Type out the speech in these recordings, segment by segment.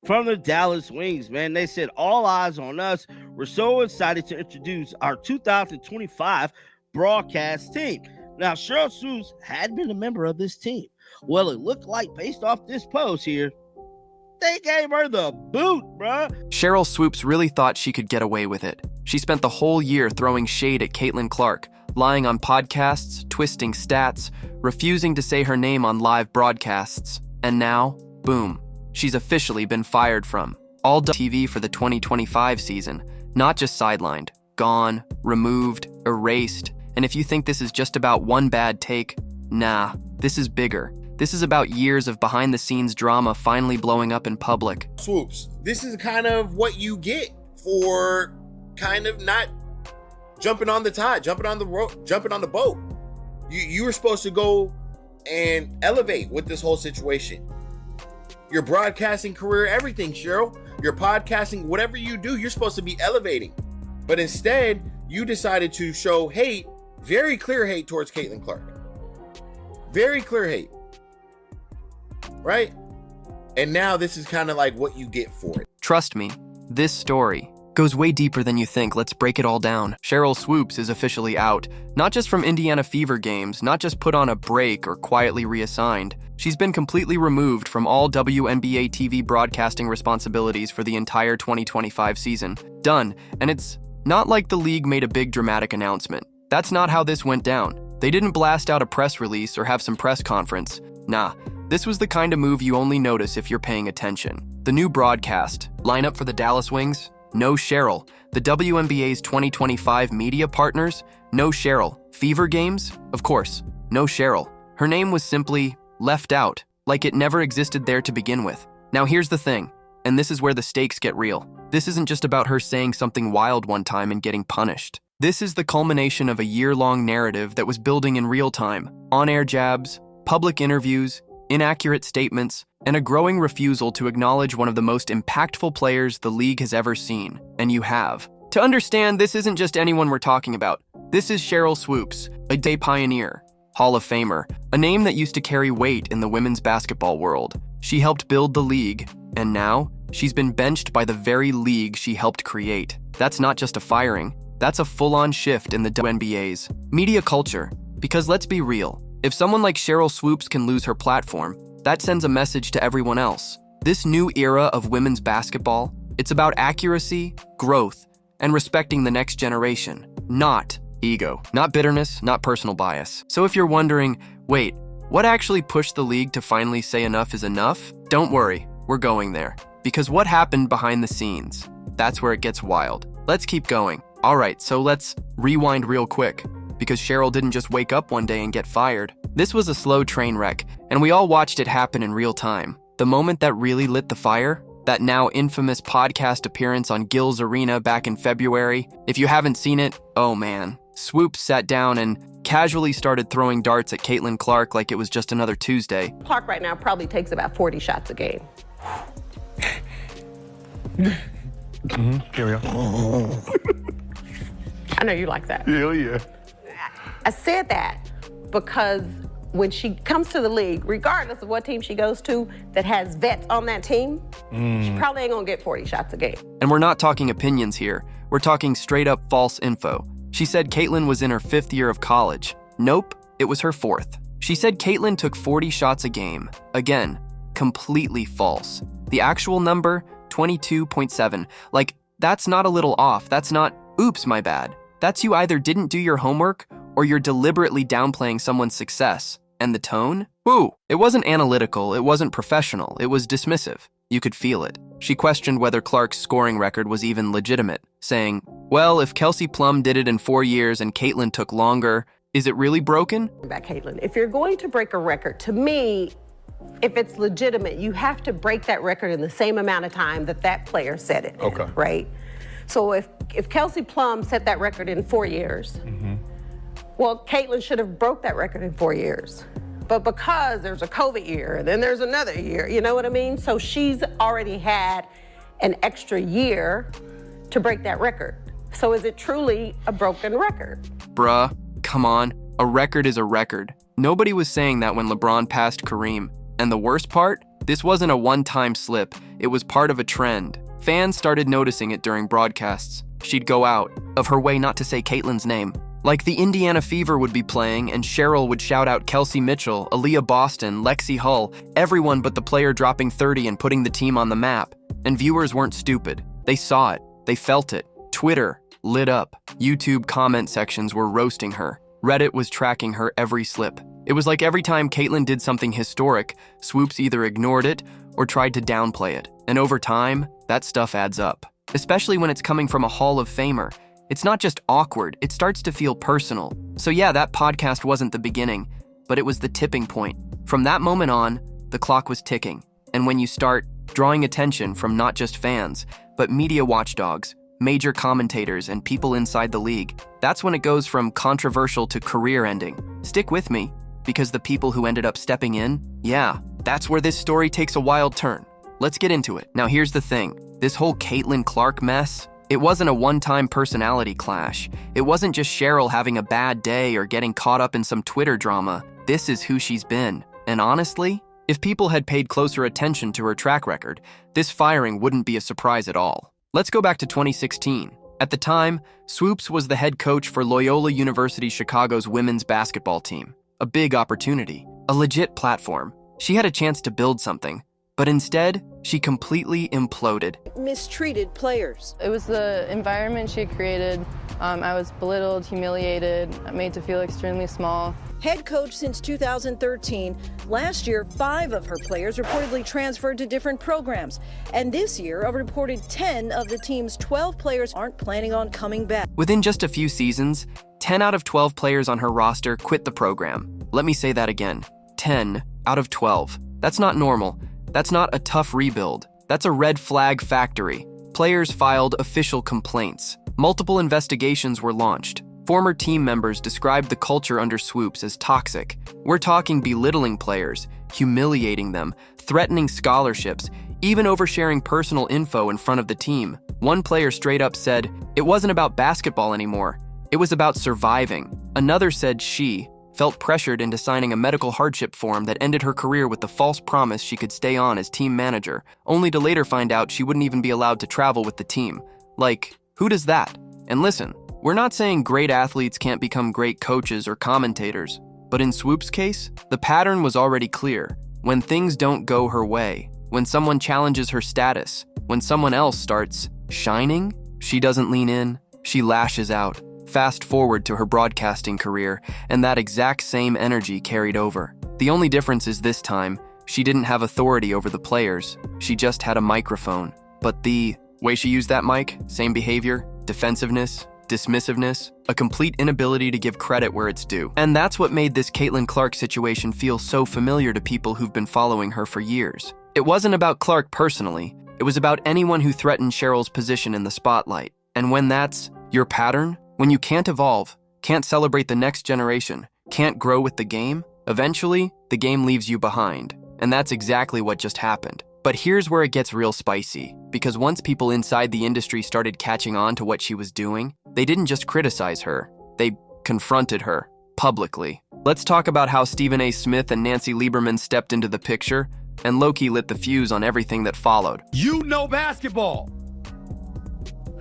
from the Dallas Wings, man. They said, all eyes on us. We're so excited to introduce our 2025 broadcast team. Now, Sheryl Swoopes had been a member of this team. Well, it looked like, based off this post here, they gave her the boot, bruh. Sheryl Swoopes really thought she could get away with it. She spent the whole year throwing shade at Caitlin Clark, lying on podcasts, twisting stats, refusing to say her name on live broadcasts. And now, boom, she's officially been fired from all TV for the 2025 season. Not just sidelined, gone, removed, erased. And if you think this is just about one bad take, nah, this is bigger. This is about years of behind-the-scenes drama finally blowing up in public. Swoops, this is kind of what you get for kind of not jumping on the tide, jumping on the boat. You were supposed to go and elevate with this whole situation. Your broadcasting career, everything, Cheryl. Your podcasting, whatever you do, you're supposed to be elevating. But instead, you decided to show hate, very clear hate towards Caitlin Clark. Very clear hate. Right? And now this is kind of like what you get for it. Trust me, this story goes way deeper than you think. Let's break it all down. Sheryl Swoopes is officially out, not just from Indiana Fever games, not just put on a break or quietly reassigned. She's been completely removed from all WNBA TV broadcasting responsibilities for the entire 2025 season. Done. And it's not like the league made a big dramatic announcement. That's not how this went down. They didn't blast out a press release or have some press conference. Nah, this was the kind of move you only notice if you're paying attention. The new broadcast, lineup for the Dallas Wings, no Cheryl. The WNBA's 2025 media partners, no Cheryl. Fever games, of course, no Cheryl. Her name was simply left out, like it never existed there to begin with. Now here's the thing, and this is where the stakes get real. This isn't just about her saying something wild one time and getting punished. This is the culmination of a year-long narrative that was building in real time. On-air jabs, public interviews, inaccurate statements, and a growing refusal to acknowledge one of the most impactful players the league has ever seen. And you have. To understand, this isn't just anyone we're talking about. This is Sheryl Swoopes, a day pioneer, Hall of Famer, a name that used to carry weight in the women's basketball world. She helped build the league, and now she's been benched by the very league she helped create. That's not just a firing. That's a full-on shift in the WNBA's media culture. Because let's be real, if someone like Sheryl Swoopes can lose her platform, that sends a message to everyone else. This new era of women's basketball, it's about accuracy, growth, and respecting the next generation, not ego, not bitterness, not personal bias. So if you're wondering, wait, what actually pushed the league to finally say enough is enough? Don't worry, we're going there. Because what happened behind the scenes? That's where it gets wild. Let's keep going. All right, so let's rewind real quick, because Cheryl didn't just wake up one day and get fired. This was a slow train wreck, and we all watched it happen in real time. The moment that really lit the fire, that now infamous podcast appearance on Gil's Arena back in February. If you haven't seen it, oh man. Swoopes sat down and casually started throwing darts at Caitlin Clark like it was just another Tuesday. Clark right now probably takes about 40 shots a game. Here we go. I know you like that. Hell yeah. I said that because when she comes to the league, regardless of what team she goes to that has vets on that team, she probably ain't gonna get 40 shots a game. And we're not talking opinions here. We're talking straight up false info. She said Caitlin was in her 5th year of college. Nope, it was her 4th. She said Caitlin took 40 shots a game. Again, completely false. The actual number, 22.7. Like, that's not a little off. That's not, oops, my bad. That's you either didn't do your homework or you're deliberately downplaying someone's success. And the tone? Woo! It wasn't analytical, it wasn't professional, it was dismissive. You could feel it. She questioned whether Clark's scoring record was even legitimate, saying, well, if Kelsey Plum did it in 4 years and Caitlin took longer, is it really broken? About Caitlin, if you're going to break a record, to me, if it's legitimate, you have to break that record in the same amount of time that that player set it. Okay. Right? So if Kelsey Plum set that record in 4 years, well, Caitlin should have broke that record in 4 years. But because there's a COVID year and then there's another year, you know what I mean? So she's already had an extra year to break that record. So is it truly a broken record? Bruh, come on. A record is a record. Nobody was saying that when LeBron passed Kareem. And the worst part? This wasn't a one-time slip. It was part of a trend. Fans started noticing it during broadcasts. She'd go out of her way not to say Caitlyn's name. Like the Indiana Fever would be playing and Sheryl would shout out Kelsey Mitchell, Aaliyah Boston, Lexi Hull, everyone but the player dropping 30 and putting the team on the map. And viewers weren't stupid. They saw it. They felt it. Twitter lit up. YouTube comment sections were roasting her. Reddit was tracking her every slip. It was like every time Caitlyn did something historic, Swoops either ignored it or tried to downplay it. And over time, that stuff adds up. Especially when it's coming from a Hall of Famer. It's not just awkward, it starts to feel personal. So yeah, that podcast wasn't the beginning, but it was the tipping point. From that moment on, the clock was ticking. And when you start drawing attention from not just fans, but media watchdogs, major commentators, and people inside the league, that's when it goes from controversial to career-ending. Stick with me, because the people who ended up stepping in, yeah, that's where this story takes a wild turn. Let's get into it. Now here's the thing, this whole Caitlyn Clark mess, it wasn't a one-time personality clash. It wasn't just Sheryl having a bad day or getting caught up in some Twitter drama. This is who she's been. And honestly, if people had paid closer attention to her track record, this firing wouldn't be a surprise at all. Let's go back to 2016. At the time, Swoops was the head coach for Loyola University Chicago's women's basketball team. A big opportunity, a legit platform. She had a chance to build something, but instead, she completely imploded. Mistreated players. It was the environment she created. I was belittled, humiliated, made to feel extremely small. Head coach since 2013. Last year, 5 of her players reportedly transferred to different programs. And this year, a reported 10 of the team's 12 players aren't planning on coming back. Within just a few seasons, 10 out of 12 players on her roster quit the program. Let me say that again. 10 out of 12. That's not normal. That's not a tough rebuild. That's a red flag factory. Players filed official complaints. Multiple investigations were launched. Former team members described the culture under Swoops as toxic. We're talking belittling players, humiliating them, threatening scholarships, even oversharing personal info in front of the team. One player straight up said, it wasn't about basketball anymore. It was about surviving. Another said she felt pressured into signing a medical hardship form that ended her career with the false promise she could stay on as team manager, only to later find out she wouldn't even be allowed to travel with the team. Like, who does that? And listen, we're not saying great athletes can't become great coaches or commentators, but in Swoops' case, the pattern was already clear. When things don't go her way, when someone challenges her status, when someone else starts shining, she doesn't lean in, she lashes out. Fast forward to her broadcasting career, and that exact same energy carried over. The only difference is this time, she didn't have authority over the players. She just had a microphone. But the way she used that mic, same behavior, defensiveness, dismissiveness, a complete inability to give credit where it's due. And that's what made this Caitlyn Clark situation feel so familiar to people who've been following her for years. It wasn't about Clark personally. It was about anyone who threatened Sheryl's position in the spotlight. And when that's your pattern, when you can't evolve, can't celebrate the next generation, can't grow with the game, eventually, the game leaves you behind. And that's exactly what just happened. But here's where it gets real spicy, because once people inside the industry started catching on to what she was doing, they didn't just criticize her, they confronted her, publicly. Let's talk about how Stephen A. Smith and Nancy Lieberman stepped into the picture, and low-key lit the fuse on everything that followed. You know basketball.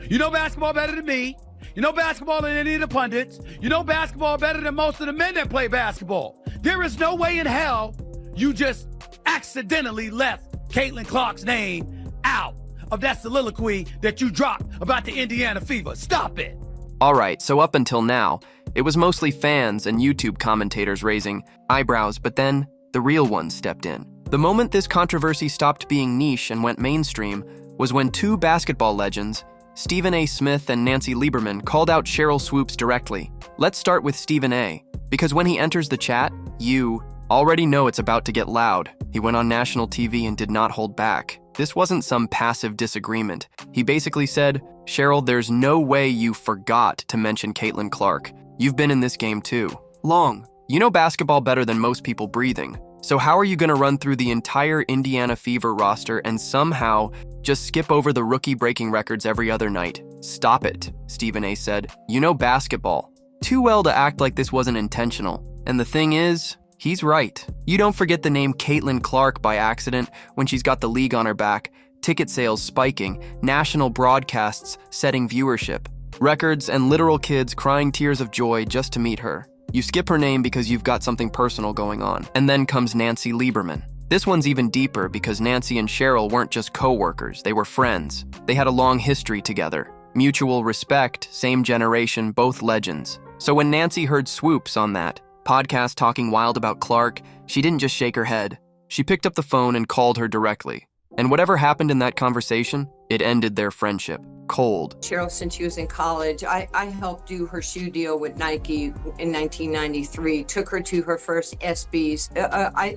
You know basketball better than me. You know basketball than any of the pundits. You know basketball better than most of the men that play basketball. There is no way in hell you just accidentally left Caitlyn Clark's name out of that soliloquy that you dropped about the Indiana Fever. Stop it. All right, so up until now, it was mostly fans and YouTube commentators raising eyebrows, but then the real ones stepped in. The moment this controversy stopped being niche and went mainstream was when 2 basketball legends, Stephen A. Smith and Nancy Lieberman, called out Sheryl Swoopes directly. Let's start with Stephen A., because when he enters the chat, you already know it's about to get loud. He went on national TV and did not hold back. This wasn't some passive disagreement. He basically said, Sheryl, there's no way you forgot to mention Caitlyn Clark. You've been in this game too. Long. You know basketball better than most people breathing. So how are you going to run through the entire Indiana Fever roster and somehow just skip over the rookie breaking records every other night? Stop it, Stephen A. said. You know basketball too well to act like this wasn't intentional. And the thing is, he's right. You don't forget the name Caitlyn Clark by accident when she's got the league on her back. ticket sales spiking, national broadcasts setting viewership, records and literal kids crying tears of joy just to meet her. You skip her name because you've got something personal going on. And then comes Nancy Lieberman. This one's even deeper because Nancy and Cheryl weren't just co-workers, they were friends. They had a long history together. Mutual respect, same generation, both legends. So when Nancy heard Swoops on that podcast talking wild about Clark, she didn't just shake her head. She picked up the phone and called her directly. And whatever happened in that conversation, it ended their friendship. Cold. Cheryl, since she was in college, I helped do her shoe deal with Nike in 1993, took her to her first SBs.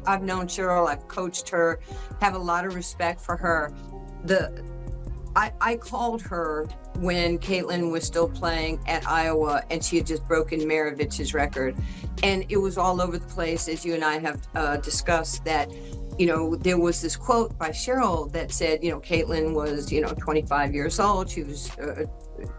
I've known Cheryl, I've coached her, have a lot of respect for her. I called her when Caitlin was still playing at Iowa and she had just broken Maravich's record. And it was all over the place, as you and I have discussed, that there was this quote by Cheryl that said, Caitlin was, 25 years old. She was,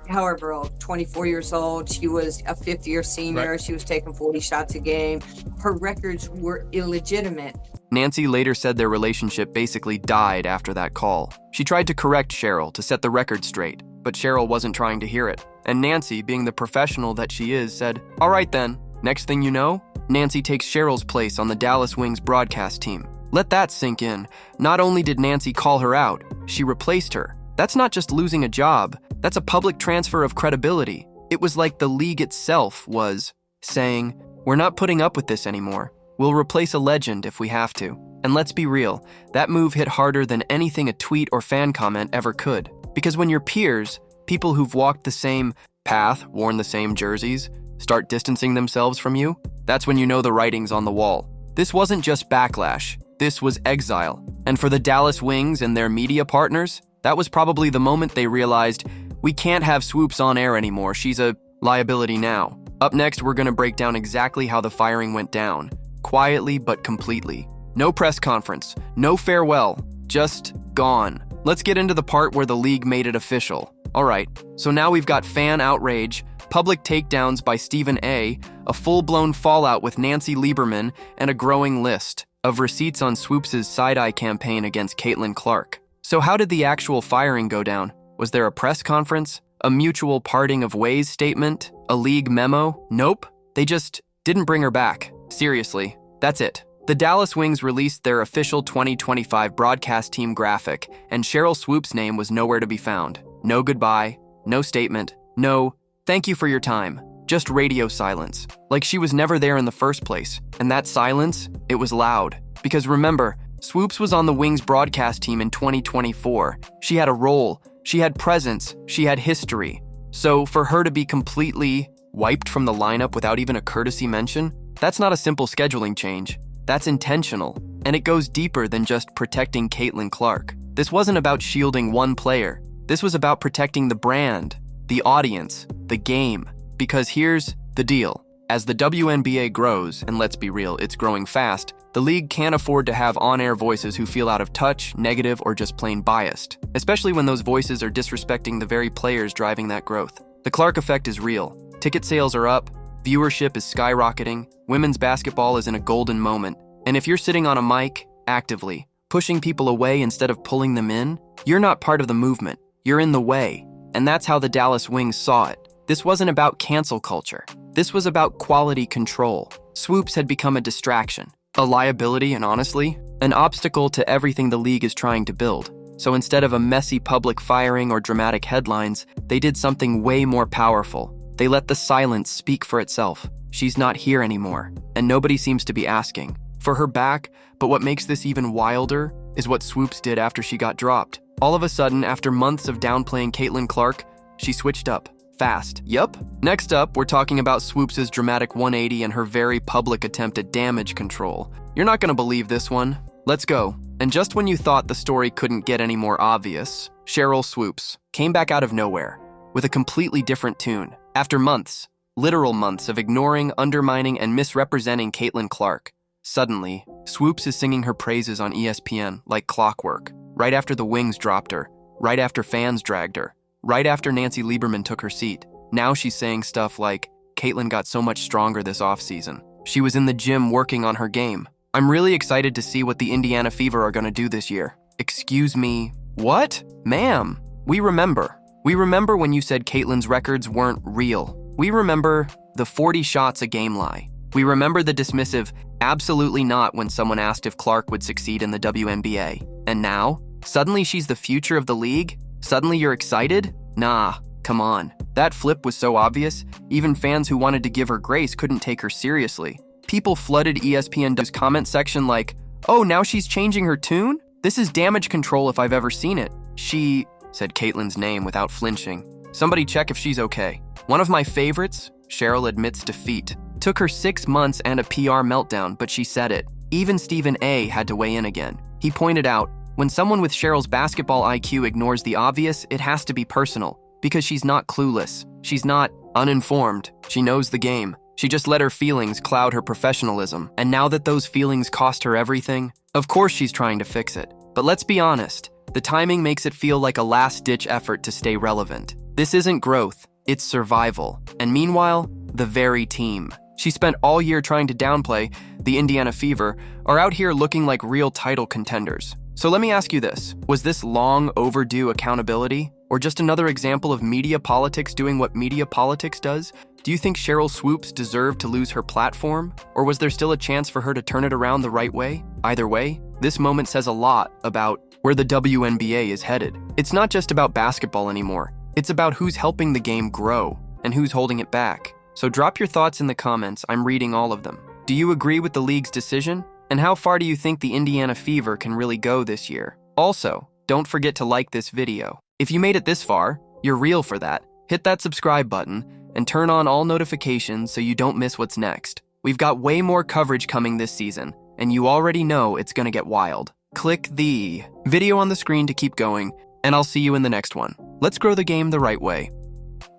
however old, 24 years old. She was a fifth-year senior. Right. She was taking 40 shots a game. Her records were illegitimate. Nancy later said their relationship basically died after that call. She tried to correct Cheryl to set the record straight, but Cheryl wasn't trying to hear it. And Nancy, being the professional that she is, said, "All right then." Next thing you know, Nancy takes Cheryl's place on the Dallas Wings broadcast team. Let that sink in. Not only did Nancy call her out, she replaced her. That's not just losing a job, that's a public transfer of credibility. It was like the league itself was saying, "We're not putting up with this anymore. We'll replace a legend if we have to." And let's be real, that move hit harder than anything a tweet or fan comment ever could. Because when your peers, people who've walked the same path, worn the same jerseys, start distancing themselves from you, that's when you know the writing's on the wall. This wasn't just backlash. This was exile. And for the Dallas Wings and their media partners, that was probably the moment they realized, we can't have Swoops on air anymore. She's a liability now. Up next, we're going to break down exactly how the firing went down. Quietly but completely. No press conference, no farewell, just gone. Let's get into the part where the league made it official. All right, so now we've got fan outrage, public takedowns by Stephen A., a full-blown fallout with Nancy Lieberman, and a growing list of receipts on Swoops' side-eye campaign against Caitlin Clark. So how did the actual firing go down? Was there a press conference? A mutual parting of ways statement? A league memo? Nope. They just didn't bring her back. Seriously, that's it. The Dallas Wings released their official 2025 broadcast team graphic, and Sheryl Swoopes' name was nowhere to be found. No goodbye, no statement, no thank you for your time. Just radio silence, like she was never there in the first place. And that silence, it was loud. Because remember, Swoops was on the Wings broadcast team in 2024. She had a role, she had presence, she had history. So for her to be completely wiped from the lineup without even a courtesy mention, that's not a simple scheduling change. That's intentional. And it goes deeper than just protecting Caitlin Clark. This wasn't about shielding one player. This was about protecting the brand, the audience, the game. Because here's the deal. As the WNBA grows, and let's be real, it's growing fast, the league can't afford to have on-air voices who feel out of touch, negative, or just plain biased, especially when those voices are disrespecting the very players driving that growth. The Clark effect is real. Ticket sales are up, viewership is skyrocketing, women's basketball is in a golden moment, and if you're sitting on a mic, actively, pushing people away instead of pulling them in, you're not part of the movement, you're in the way. And that's how the Dallas Wings saw it. This wasn't about cancel culture. This was about quality control. Swoops had become a distraction, a liability, and honestly, an obstacle to everything the league is trying to build. So instead of a messy public firing or dramatic headlines, they did something way more powerful. They let the silence speak for itself. She's not here anymore, and nobody seems to be asking for her back. But what makes this even wilder is what Swoops did after she got dropped. All of a sudden, after months of downplaying Caitlin Clark, she switched up. Fast. Yup. Next up, we're talking about Swoops' dramatic 180 and her very public attempt at damage control. You're not gonna believe this one. Let's go. And just when you thought the story couldn't get any more obvious, Sheryl Swoopes came back out of nowhere with a completely different tune. After months, literal months of ignoring, undermining, and misrepresenting Caitlin Clark, suddenly, Swoops is singing her praises on ESPN like clockwork, right after the Wings dropped her, right after fans dragged her, right after Nancy Lieberman took her seat. Now she's saying stuff like, Caitlin got so much stronger this offseason. She was in the gym working on her game. I'm really excited to see what the Indiana Fever are going to do this year. Excuse me, What? Ma'am, we remember. We remember when you said Caitlyn's records weren't real. We remember the 40 shots a game lie. We remember the dismissive, absolutely not when someone asked if Clark would succeed in the WNBA. And now, suddenly she's the future of the league? Suddenly you're excited? Nah, come on. That flip was so obvious, even fans who wanted to give her grace couldn't take her seriously. People flooded ESPN's comment section like, oh, now she's changing her tune? This is damage control if I've ever seen it. She said Caitlyn's name without flinching. Somebody check if she's okay. One of my favorites, Sheryl admits defeat. Took her 6 months and a PR meltdown, but she said it. Even Stephen A. had to weigh in again. He pointed out, when someone with Sheryl's basketball IQ ignores the obvious, it has to be personal, because she's not clueless. She's not uninformed. She knows the game. She just let her feelings cloud her professionalism. And now that those feelings cost her everything, of course she's trying to fix it. But let's be honest, the timing makes it feel like a last-ditch effort to stay relevant. This isn't growth, it's survival. And meanwhile, the very team she spent all year trying to downplay, the Indiana Fever, are out here looking like real title contenders. So let me ask you this, was this long overdue accountability? Or just another example of media politics doing what media politics does? Do you think Sheryl Swoopes deserved to lose her platform? Or was there still a chance for her to turn it around the right way? Either way, this moment says a lot about where the WNBA is headed. It's not just about basketball anymore. It's about who's helping the game grow and who's holding it back. So drop your thoughts in the comments. I'm reading all of them. Do you agree with the league's decision? And how far do you think the Indiana Fever can really go this year? Also, don't forget to like this video. If you made it this far, you're real for that. Hit that subscribe button and turn on all notifications so you don't miss what's next. We've got way more coverage coming this season, and you already know it's gonna get wild. Click the video on the screen to keep going, and I'll see you in the next one. Let's grow the game the right way.